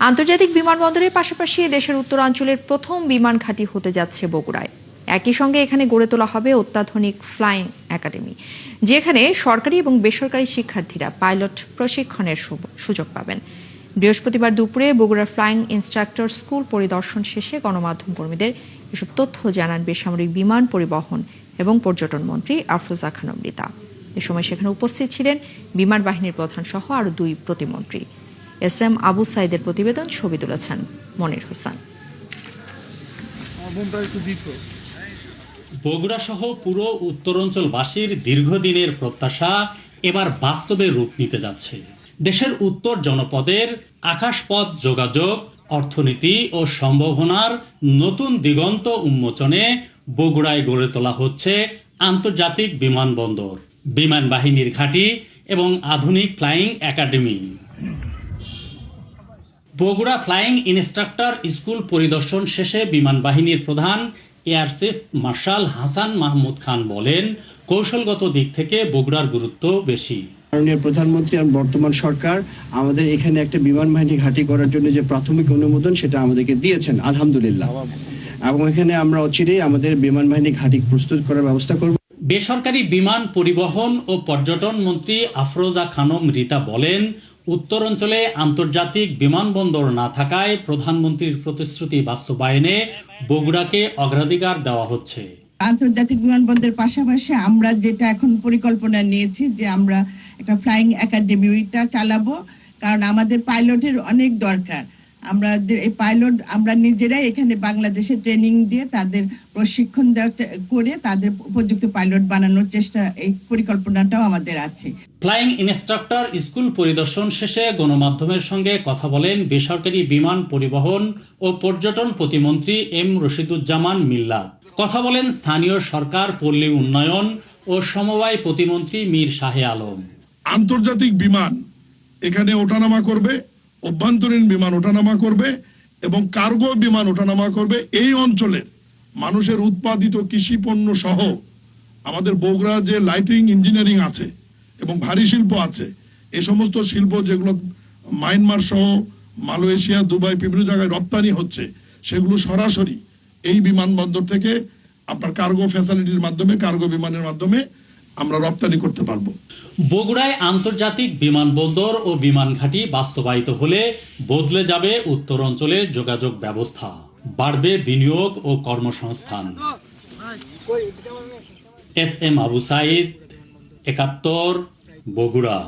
আন্তর্জাতিক বিমানবন্দরের পাশাপাশি দেশের উত্তরাঞ্চলের প্রথম বিমান ঘাঁটি হতে যাচ্ছে বগুড়ায়। একই সঙ্গে এখানে গড়ে তোলা হবে অত্যাধুনিক ফ্লাইং একাডেমি, যেখানে সরকারি এবং বেসরকারি শিক্ষার্থীরা পাইলট প্রশিক্ষণের সুযোগ পাবেন। বৃহস্পতিবার দুপুরে বগুড়ার ফ্লাইং ইনস্ট্রাক্টর স্কুল পরিদর্শন শেষে গণমাধ্যম কর্মীদের এসব তথ্য জানান বেসামরিক বিমান পরিবহন এবং পর্যটন মন্ত্রী আফরোজা খানম রিতা। এ সময় সেখানে উপস্থিত ছিলেন বিমান বাহিনীর প্রধান সহ আরও 2 প্রতিমন্ত্রী। এস.এম. আবু সাইদের প্রতিবেদন, ছবি তুলেছেন মনির হোসেন। বগুড়া সহ পুরো উত্তরাঞ্চলবাসীর দীর্ঘদিনের প্রত্যাশা এবার বাস্তবে রূপ নিতে যাচ্ছে। দেশের উত্তর জনপদের আকাশপথ যোগাযোগ, অর্থনীতি ও সম্ভাবনার নতুন দিগন্ত উন্মোচনে বগুড়ায় গড়ে তোলা হচ্ছে আন্তর্জাতিক বিমানবন্দর, বিমান বাহিনীর ঘাঁটি এবং আধুনিক flying academy. Bogura flying instructor school পরিদর্শন শেষে বিমান বাহিনীর প্রধান air chief marshal Hasan Mahmud Khan বলেন, কৌশলগত দিক থেকে বগুড়ার গুরুত্ব বেশি। মাননীয় প্রধানমন্ত্রী আর বর্তমান সরকার আমাদের এখানে একটা বিমান বাহিনী ঘাঁটি করার জন্য যে প্রাথমিক অনুমোদন সেটা আমাদেরকে দিয়েছেন, আলহামদুলিল্লাহ। এবং এখানে আমরা অচিরেই আমাদের বিমান বাহিনী ঘাঁটি প্রস্তুত করার ব্যবস্থা করব। বেসরকারি বিমান পরিবহন ও পর্যটন মন্ত্রী আফরোজা খানম রিতা বলেন, উত্তরাঞ্চলে আন্তর্জাতিক বিমানবন্দর না থাকায় প্রধানমন্ত্রীর প্রতিশ্রুতি বাস্তবায়নে বগুড়াকে অগ্রাধিকার দেওয়া হচ্ছে। আন্তর্জাতিক বিমানবন্দরের পাশাপাশি আমরা যেটা এখন পরিকল্পনা নিয়েছি যে আমরা একটা ফ্লাইং একাডেমিটা চালাবো, কারণ আমাদের পাইলটের অনেক দরকার। আমরা এই পাইলট আমরা নিজেরাই এখানে বাংলাদেশে ট্রেনিং দিয়ে তাদের প্রশিক্ষণ করে তাদের উপযুক্ত পাইলট বানানোর চেষ্টা, এই পরিকল্পনাটাও আমাদের আছে। ফ্লাইং ইনস্ট্রাক্টর স্কুল পরিদর্শন শেষে গণমাধ্যমের সঙ্গে কথা বলেন বেসরকারি বিমান পরিবহন ও পর্যটন প্রতিমন্ত্রী এম রশিদুজ্জামান মিল্লাত। কথা বলেন স্থানীয় সরকার, পল্লী উন্নয়ন ও সমবায় প্রতিমন্ত্রী মীর শাহে আলম। আন্তর্জাতিক বিমান এখানে ওঠানামা করবে, অভ্যন্তরীণ বিমান ওঠানামা করবে এবং কার্গো বিমান ওঠানামা করবে। এই অঞ্চলের মানুষের উৎপাদিত কৃষি পণ্য সহ আমাদের বগুড়া যে লাইটিং ইঞ্জিনিয়ারিং আছে এবং ভারী শিল্প আছে, এই সমস্ত শিল্প যেগুলো মায়ানমার সহ মালয়েশিয়া, দুবাই বিভিন্ন জায়গায় রপ্তানি হচ্ছে, সেগুলো সরাসরি এই বিমানবন্দর থেকে আপনার কার্গো ফ্যাসিলিটির মাধ্যমে, কার্গো বিমানের মাধ্যমে আমরা রপ্তানি করতে পারবো। বগুড়ায় আন্তর্জাতিক বিমানবন্দর ও বিমান ঘাঁটি বাস্তবায়িত হলে বদলে যাবে উত্তরাঞ্চলের যোগাযোগ ব্যবস্থা, বাড়বে বিনিয়োগ ও কর্মসংস্থান। এস.এম. আবু সাইদ, ৭১, বগুড়া।